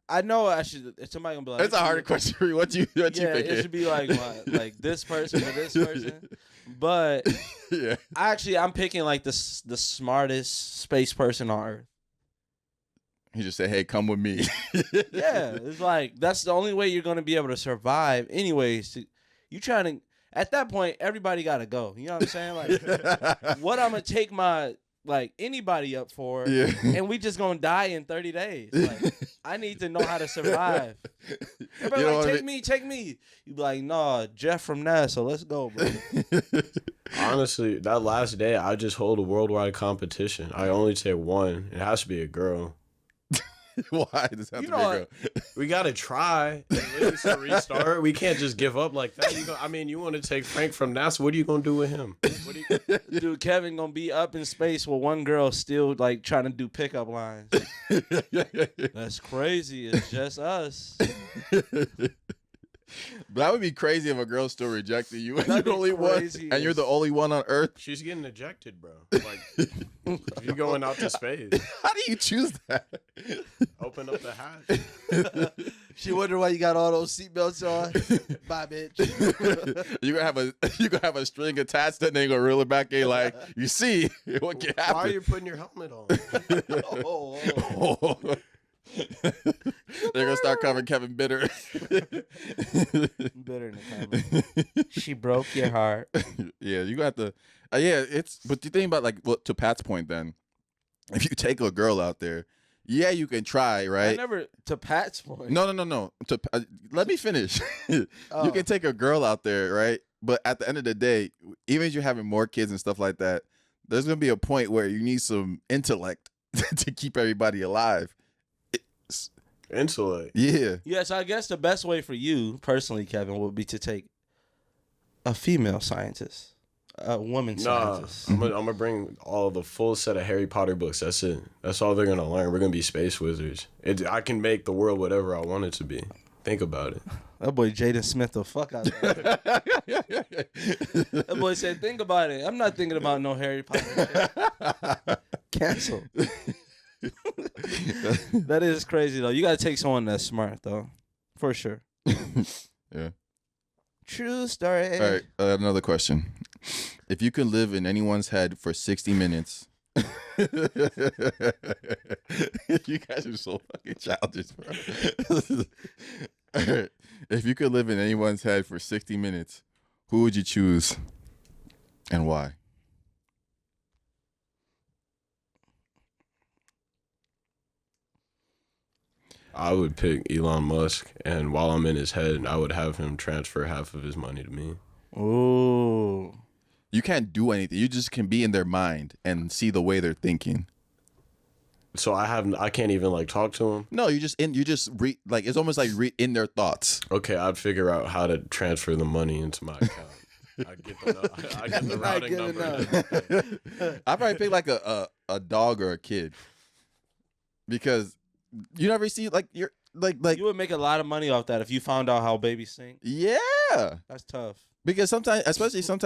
I know I should. Somebody gonna be like, It's a harder question. What you Yeah, picking? it should be like this person or this person. But Yeah. I'm picking like the smartest space person on Earth. He just said, "Hey, come with me." Yeah, it's like that's the only way you're gonna be able to survive. Anyways, you trying to. At that point, everybody gotta go. You know what I'm saying? Like, what like anybody up for, Yeah. and we just gonna die in 30 days. Like, I need to know how to survive. Everybody You know like, what I take me. You be like, nah, Jeff from NASA, let's go, bro. Honestly, that last day, I just hold a worldwide competition. I only take one. It has to be a girl. Why does it have You to be know a girl? We gotta try at least to restart. We can't just give up like that. You want to take Frank from NASA? What are you gonna do with him? What are you, Dude, Kevin gonna be up in space with one girl still like trying to do pickup lines. That's crazy. It's just us. That would be crazy if a girl still rejected you and you're That'd the be only one, crazy and you're as- the only one on Earth. she's getting ejected, bro. Like, if you're going out to space, How do you choose that? open up the hatch. She wonder why you got all those seatbelts on. Bye, bitch. you gonna have a string attached that they gonna reel it back in like you see what can happen. Why are you putting your helmet on? Oh. They're gonna start covering Kevin Bitter. Bitter in the comments. She broke your heart. Yeah, you got the it's but the thing about like what to Pat's point then, if you take a girl out there, yeah, you can try, I right? never, to Pat's point. No. Let me finish. You can take a girl out there, right? But at the end of the day, even if you're having more kids and stuff like that, there's gonna be a point where you need some intellect to keep everybody alive. Intellect. Yeah. Yes, I guess the best way for you, personally, Kevin, would be to take a female scientist. A woman Nah, scientist. I'm gonna bring all the full set of Harry Potter books. That's it. That's all they're gonna learn. We're gonna be space wizards. I can make the world whatever I want it to be. Think about it. That boy Jaden Smith the fuck out there. That boy said, think about it. I'm not thinking about no Harry Potter shit. Cancel. That is crazy, though. You got to take someone that's smart, though. For sure. Yeah. True story. All right, another question. If you could live in anyone's head for 60 minutes. You guys are so fucking childish, bro. All right. If you could live in anyone's head for 60 minutes, who would you choose and why? I would pick Elon Musk, and while I'm in his head, I would have him transfer half of his money to me. Ooh. You can't do anything. You just can be in their mind and see the way they're thinking. So I can't even like talk to him. No, like it's almost like in their thoughts. Okay, I'd figure out how to transfer the money into my account. I get the routing number. I probably pick like a dog or a kid because you never see like you're like You would make a lot of money off that if you found out how babies sing. yeah. That's tough. Because sometimes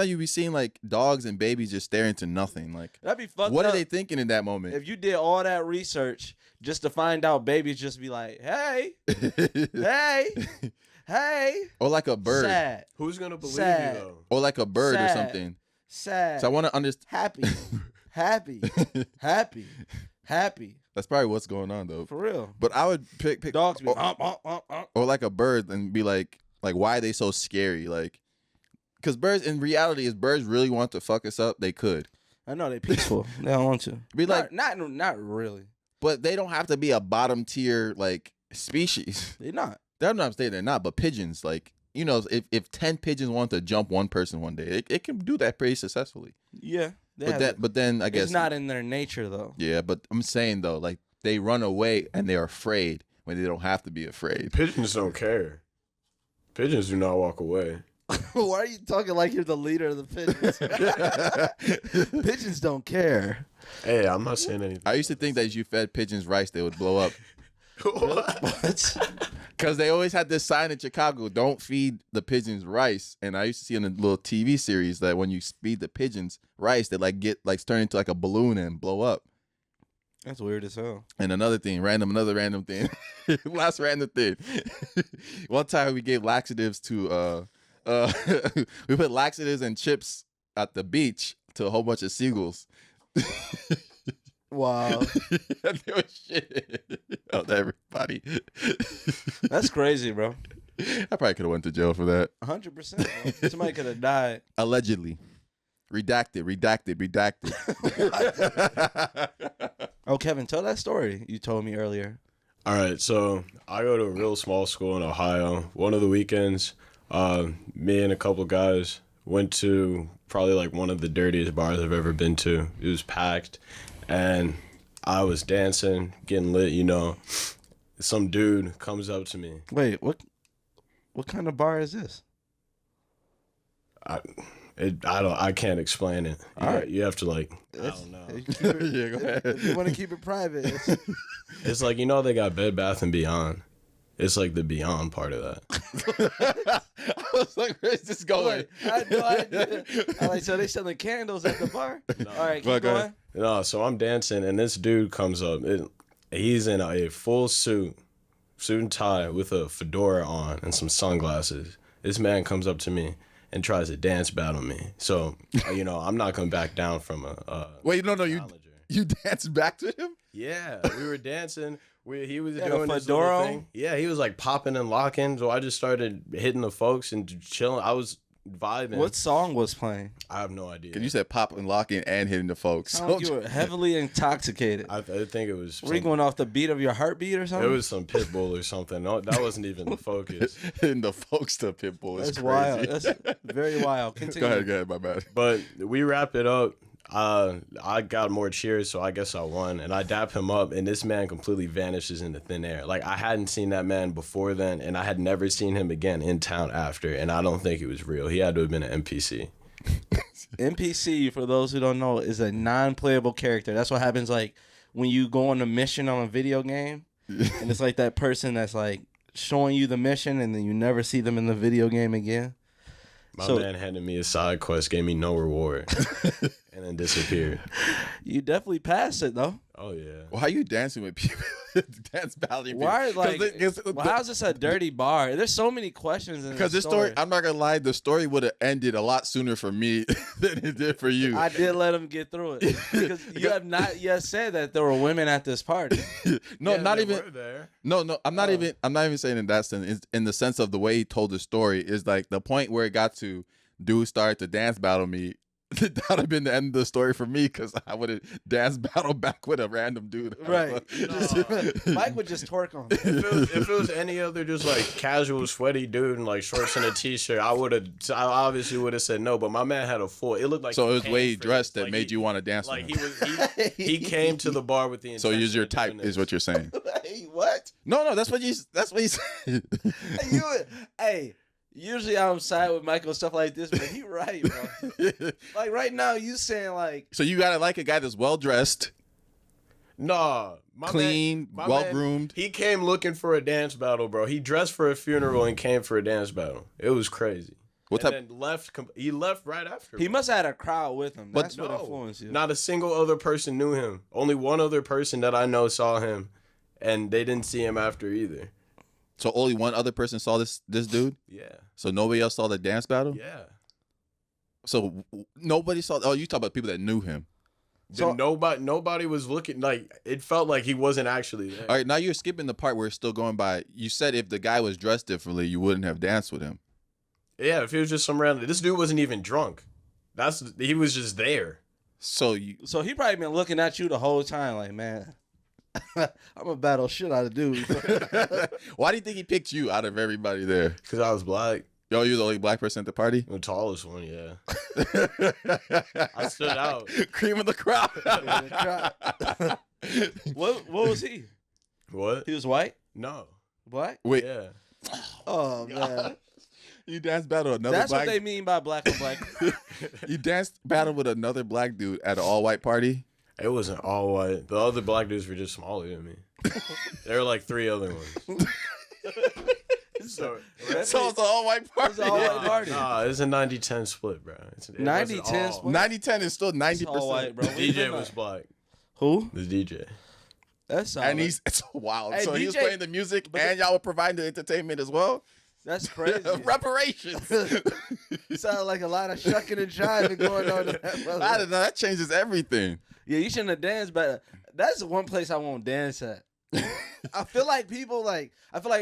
you be seeing like dogs and babies just staring to nothing. Like That'd be fucked what up. are they thinking in that moment? If you did all that research just to find out babies just be like, hey, hey, hey. Or like a bird. Sad. Who's gonna believe Sad. you though? Or like a bird or Sad. something. Sad. So I want to understand. Happy. Happy. Happy. Happy. That's probably what's going on though. For real. But I would pick Dogs be or like a bird and be like why are they so scary? Like, because birds in reality, if birds really want to fuck us up, they could. I know they peaceful. They don't want to. Be like, not really. but they don't have to be a bottom tier like species. They're not. They're not saying they're not, but pigeons, like, you know, if 10 pigeons want to jump one person one day, it can do that pretty successfully. Yeah. But then I guess it's not in their nature though. Yeah, but I'm saying though, like they run away and they're afraid when they don't have to be afraid. Pigeons don't care. Pigeons do not walk away. Why are you talking like you're the leader of the pigeons? Pigeons don't care. Hey, I'm not saying anything. I used to think that if you fed pigeons rice, they would blow up. What? Because they always had this sign in Chicago, don't feed the pigeons rice. And I used to see in a little TV series that when you feed the pigeons rice, they turn into like a balloon and blow up. That's weird as hell. And another random thing. Last random thing. One time we gave laxatives to we put laxatives and chips at the beach to a whole bunch of seagulls. Wow. And they were shit on everybody. That's crazy, bro. I probably could have went to jail for that. 100%. Somebody could have died. Allegedly. Redacted. Oh, Kevin, tell that story you told me earlier. All right, so I go to a real small school in Ohio. One of the weekends, me and a couple guys went to probably like one of the dirtiest bars I've ever been to. It was packed, and I was dancing, getting lit, you know. Some dude comes up to me. Wait, what kind of bar is this? I can't explain it. You have to like, I don't know. Yeah, go ahead. If you want to keep it private. It's like, you know, they got Bed Bath and Beyond. It's like the Beyond part of that. I was like, where's this going? I had no idea. I'm like, so they selling candles at the bar? No. All right, keep going. No, so I'm dancing, and this dude comes up. He's in a full suit and tie with a fedora on and some sunglasses. This man comes up to me and tries to dance battle me. So, you know, I'm not going to back down from a Wait, no, challenger. you danced back to him? Yeah, we were dancing. He was had doing a this fedora little on? thing. Yeah, he was like popping and locking. So I just started hitting the folks and chilling. I was vibing. What song was playing? I have no idea. Because you said pop and locking and hitting the folks. Sound like you were heavily intoxicated. I think it was. Were you going off the beat of your heartbeat or something? It was some pit bull or something. No, that wasn't even the focus. Hitting the folks to Pitbull is That's crazy. wild. That's very wild. Continue. Go ahead, my bad. But we wrapped it up. I got more cheers, so I guess I won. And I dap him up, and this man completely vanishes into thin air. Like, I hadn't seen that man before then, and I had never seen him again in town after. And I don't think he was real. He had to have been an NPC. NPC, for those who don't know, is a non-playable character. That's what happens like when you go on a mission on a video game, and it's like that person that's like showing you the mission, and then you never see them in the video game again. My man handed me a side quest, gave me no reward, and then disappeared. You definitely passed it though. Oh, yeah. Well, how you dancing with people? Dance battling people? Why, like, 'Cause well, how's this a dirty bar? There's so many questions in Because this story, I'm not gonna lie, the story would have ended a lot sooner for me than it did for you. I did let him get through it because you have not yet said that there were women at this party. No, Yeah, not they even. were there. No, I'm not even. I'm not even saying in that sense. It's in the sense of the way he told the story is like the point where it got to. Dude started to dance battle me. That would have been the end of the story for me because I would have dance battle back with a random dude. Right. Mike would just twerk on him. If it was any other just like casual sweaty dude in like shorts and a t-shirt, I obviously would have said no. But my man had a full. It looked like So it he was came way for dressed this. that Like, made you want to dance Like with him. he came to the bar with the. So use your intention of type doing is this. what you're saying. Hey, what? No, that's what you said. Hey, usually I'm side with Michael and stuff like this, but he right, bro. Like right now, you saying like So you gotta like a guy that's well dressed, Nah, my clean, my well man, groomed. He came looking for a dance battle, bro. He dressed for a funeral and came for a dance battle. It was crazy. What And type? then left. He left right after. he must have had a crowd with him. But That's what influenced you. Not a single other person knew him. Only one other person that I know saw him, and they didn't see him after either. So only one other person saw this dude. Yeah, So nobody else saw the dance battle. yeah. So nobody saw. Oh, you talk about people that knew him. So- Nobody was looking. Like, it felt like he wasn't actually there. All right, now you're skipping the part where it's still going by. You said if the guy was dressed differently, you wouldn't have danced with him. Yeah, if it was just some random. This dude wasn't even drunk. He was just there. So you. So he probably been looking at you the whole time, like, man, I'm gonna battle shit out of dudes. Why do you think he picked you out of everybody there? Because I was black. Yo, you're the only black person at the party. The tallest one, yeah. I stood out. Cream of the crop. What was he? What? He was white, No. black. Wait, Yeah. Oh man, you dance battle another that's black. what they mean by black on black. You danced battle with another black dude at an all white party. It wasn't all white. The other black dudes were just smaller than me. There were like 3 other ones. So So it's an all white party. It's an all-white party. Nah, it's a 90-10 split, bro. It wasn't 90-10 all- split? 90-10 is still 90%. It's all white, bro. The We DJ been was like- black. Who? The DJ. That's solid. And it's wild. Hey, So he was DJ playing the music but and y'all were providing the entertainment as well? That's crazy. Reparations. Sound like a lot of shucking and jiving going on. In that I don't brother. know. That changes everything. Yeah, you shouldn't have danced, but that's the one place I won't dance at. I feel like I feel like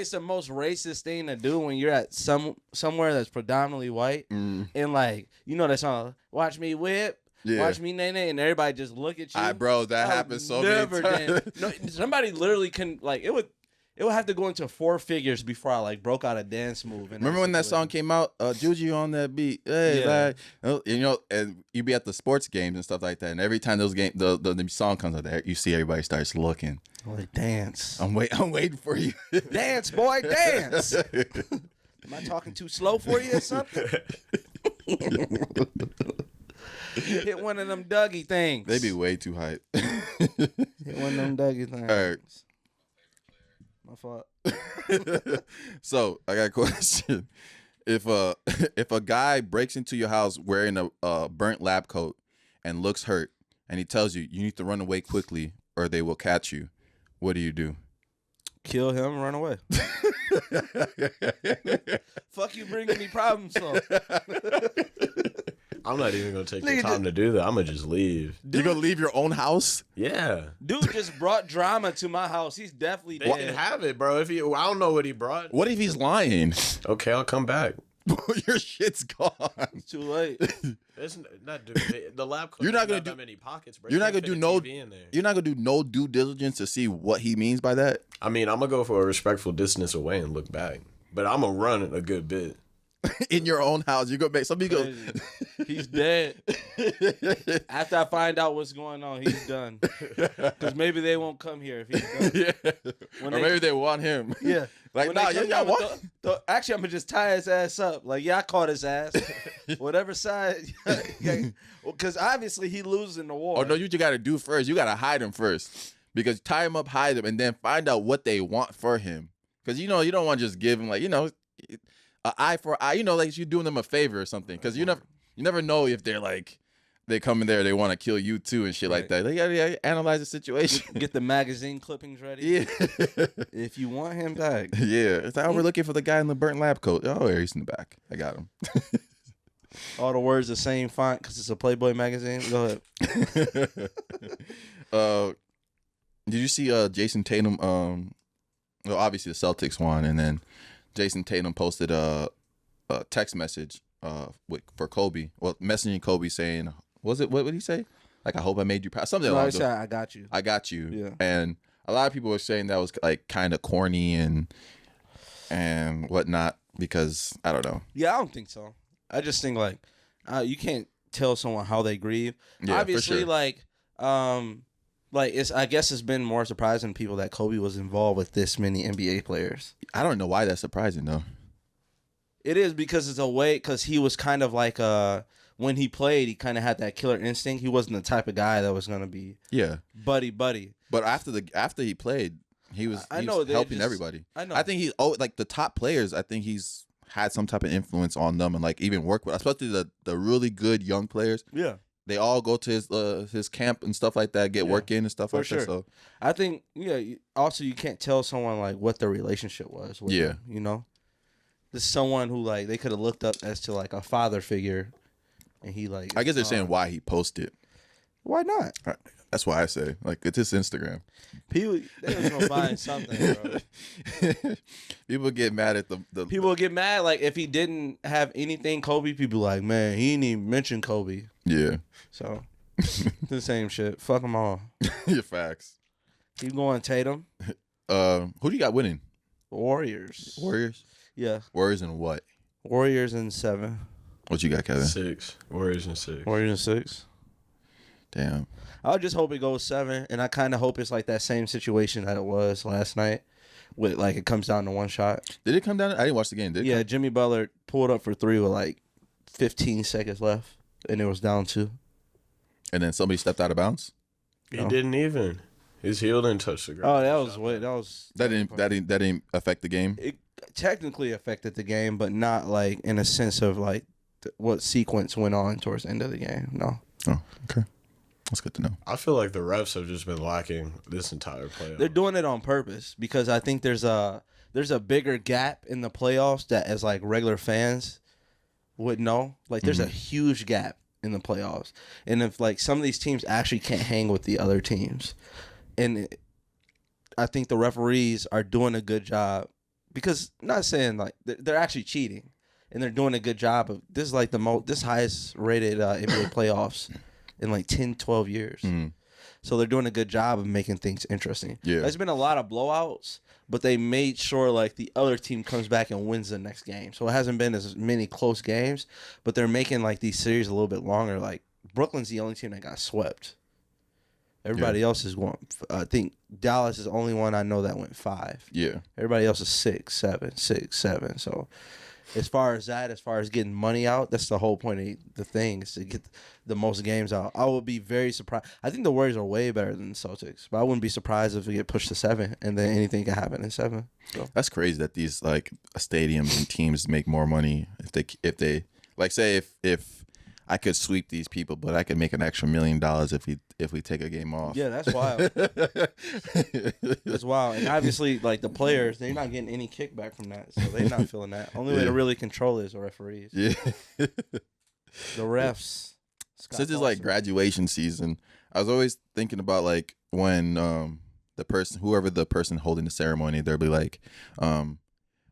it's the most racist thing to do when you're at somewhere that's predominantly white, Mm. and like, you know that song, watch me whip. Yeah. Watch me nay, and everybody just look at you. Bro, that happens so many times. No, somebody literally can like it would have to go into 4 figures before I like broke out a dance move. Remember when that song came out? Juju on that beat. Hey, Yeah. like, you know, and you be at the sports games and stuff like that. And every time those games, the song comes out there, you see everybody starts looking. Like dance. I'm waiting for you. Dance, boy, dance. Am I talking too slow for you or something? Hit one of them Dougie things. They be way too hype. Hit one of them Dougie things. All right. My fault. So I got a question. If a guy breaks into your house wearing a burnt lab coat and looks hurt, and he tells you you need to run away quickly or they will catch you, what do? Kill him, run away. Fuck you bringing me problems for. I'm not even gonna take the time to do that. I'm gonna just leave. You gonna leave your own house? Yeah. Dude just brought drama to my house. He's definitely They dead. can have it, bro. I don't know what he brought. What if he's lying? Okay, I'll come back. Your shit's gone. It's too late. It's not the lab coat. You're not gonna that many pockets, bro. You're not gonna Can't do fit a no. TV in there. You're not gonna do no due diligence to see what he means by that. I mean, I'm gonna go for a respectful distance away and look back, but I'm gonna run a good bit. In your own house, you're gonna make somebody go. Crazy. He's dead. After I find out what's going on, he's done. Because maybe they won't come here if he's done. Yeah. Or maybe they want him. Yeah. Like, When nah, they come y'all down with want. actually, I'm going to just tie his ass up. Like, yeah, I caught his ass. Whatever side. Because obviously he losing the war. Oh no, you gotta do first. You gotta hide him first, because tie him up, hide him, and then find out what they want for him. Because you don't want to just give him like an eye for eye. Like you're doing them a favor or something. Because you never know if they're like they come in there, they want to kill you too and shit like that. They gotta analyze the situation. Get the magazine clippings ready. Yeah. If you want him back. Yeah. It's like, we're looking for the guy in the burnt lab coat. Oh, yeah, he's in the back. I got him. All the words the same font because it's a Playboy magazine. Go ahead. Did you see Jayson Tatum? Well, obviously the Celtics won, and then Jayson Tatum posted a text message for Kobe. Well, messaging Kobe saying, what did he say? Like, I hope I made you proud. Something No, along I those. said, I got you. I got you. Yeah. And a lot of people were saying that was like kind of corny and whatnot because I don't know. Yeah, I don't think so. I just think like you can't tell someone how they grieve. Yeah, for Obviously, sure. like it's. I guess it's been more surprising to people that Kobe was involved with this many NBA players. I don't know why that's surprising though. It is because it's a way because he was kind of like when he played, he kind of had that killer instinct. He wasn't the type of guy that was gonna be buddy. But after he played, he was helping everybody. I know. I think like the top players. I think he's had some type of influence on them and like even work with, especially the really good young players. Yeah. They all go to his camp and stuff like that, get work in and stuff like sure. that. So I think also you can't tell someone like what their relationship was with him, This is someone who like they could have looked up as to like a father figure, and he like. I guess they're saying why he posted. Why not? That's why I say like it's his Instagram. People they was gonna find something, bro. People get mad at the People get mad like if he didn't have anything Kobe. People like, man, he didn't even mention Kobe. Yeah. So the same shit. Fuck them all. Your facts. Keep going, Tatum. Who do you got winning? Warriors. Yeah. Warriors and what? Warriors in 7. What you got, Kevin? 6. Warriors in 6. Warriors in 6. Damn. I just hope it goes 7, and I kind of hope it's like that same situation that it was last night, with like it comes down to one shot. Did it come down? I didn't watch the game. Did it? Yeah, Jimmy Butler pulled up for 3 with like 15 seconds left, and it was down 2. And then somebody stepped out of bounds. He didn't even. His heel didn't touch the ground. Oh, That didn't affect the game. It technically affected the game, but not like in a sense of like what sequence went on towards the end of the game. No. Oh, okay. That's good to know. I feel like the refs have just been lacking this entire playoff. They're doing it on purpose because I think there's a bigger gap in the playoffs that as like regular fans would know. Like there's a huge gap in the playoffs. And if like some of these teams actually can't hang with the other teams. And I think the referees are doing a good job because not saying like they're actually cheating. and they're doing a good job of. This is like this highest rated NBA playoffs in like 10, 12 years. So they're doing a good job of making things interesting. Yeah. There's been a lot of blowouts, but they made sure like the other team comes back and wins the next game. So it hasn't been as many close games, but they're making like these series a little bit longer. Like Brooklyn's the only team that got swept. Everybody else is going. I think Dallas is the only one I know that went 5. Yeah. Everybody else is 6, 7, 6, 7. So as far as getting money out, that's the whole point of the thing is to get the most games out. I would be very surprised. I think the Warriors are way better than the Celtics, but I wouldn't be surprised if we get pushed to 7 and then anything can happen in 7. So. That's crazy that these like stadiums and teams make more money if they like say if I could sweep these people, but I could make an extra $1 million if we take a game off. Yeah, that's wild. That's wild. And obviously, like the players, they're not getting any kickback from that, so they're not feeling that. Only way to really control it is the referees. Yeah. The refs. Since it's like graduation season, I was always thinking about like when whoever the person holding the ceremony, they'll be like,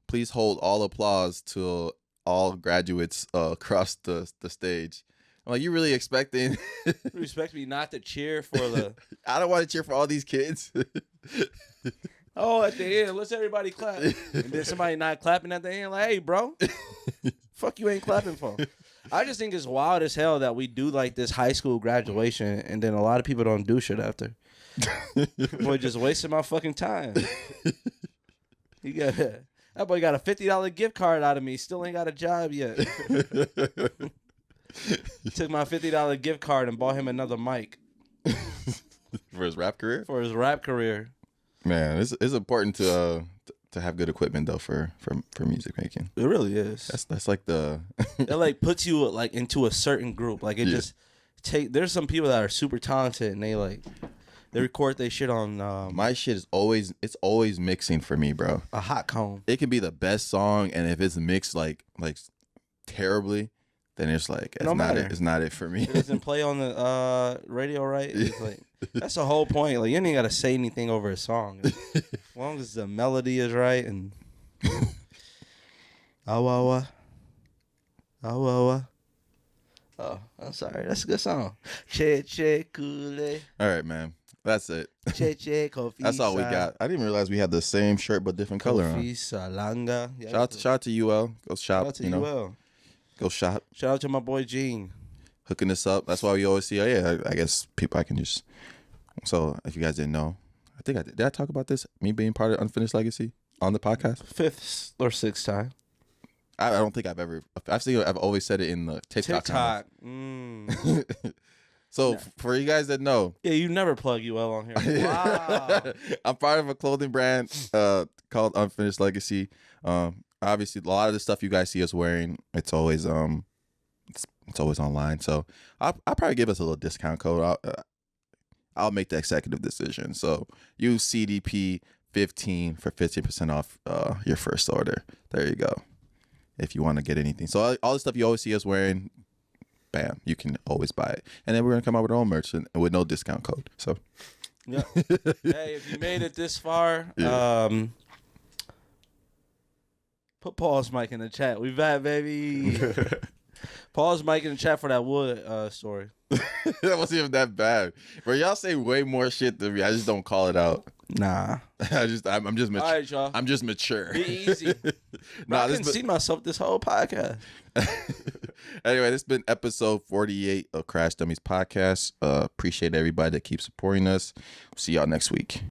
please hold all applause till all graduates across the stage. I'm like, you really expecting? You expect me not to cheer for the? I don't want to cheer for all these kids. Oh, at the end, let's everybody clap. And then somebody not clapping at the end, like, hey, bro, fuck you ain't clapping for. I just think it's wild as hell that we do like this high school graduation, and then a lot of people don't do shit after. Boy, just wasting my fucking time. That boy got a $50 gift card out of me. Still ain't got a job yet. Took my $50 gift card and bought him another mic. For his rap career? For his rap career. Man, it's important to have good equipment though for music making. It really is. That's like the it like puts you like into a certain group. Like it just there's some people that are super talented and they record their shit on my shit is always mixing for me, bro. A hot cone. It can be the best song, and if it's mixed like terribly, then it's like it's not it for me. It doesn't play on the radio, right? It's like that's the whole point. Like you ain't gotta say anything over a song. As long as the melody is right and oh, I'm sorry. That's a good song. Che che kule. All right, man. That's it. Che che kofi. That's all we got. I didn't realize we had the same shirt but different color on. Salanga. Yeah, shout out to UL. Go shop. Shout out to UL. Go shop. Shout out to my boy Gene. Hooking us up. That's why we always see. Oh yeah, I guess people I can just. So if you guys didn't know, I think I did. Did I talk about this? Me being part of Unfinished Legacy on the podcast. 5th or 6th time. I don't think I've ever. I've always said it in the TikTok. So for you guys that know, yeah, you never plug UL on here. Wow. I'm part of a clothing brand called Unfinished Legacy. Obviously, a lot of the stuff you guys see us wearing, it's always it's always online. So I'll probably give us a little discount code. I'll make the executive decision. So use CDP 15 for 15% off your first order. There you go. If you want to get anything. So all the stuff you always see us wearing, bam, you can always buy it. And then we're going to come out with our own merch with no discount code. So, yeah. Hey, if you made it this far, put Paul's mic in the chat. We back, baby. Paul's mic in the chat for that wood story. That wasn't even that bad. Bro, y'all say way more shit than me. I just don't call it out. Nah. I'm just mature. All right, y'all. I'm just mature. Be easy. I couldn't see myself this whole podcast. Anyway, this has been episode 48 of Crash Dummies Podcast. Appreciate everybody that keeps supporting us. See y'all next week.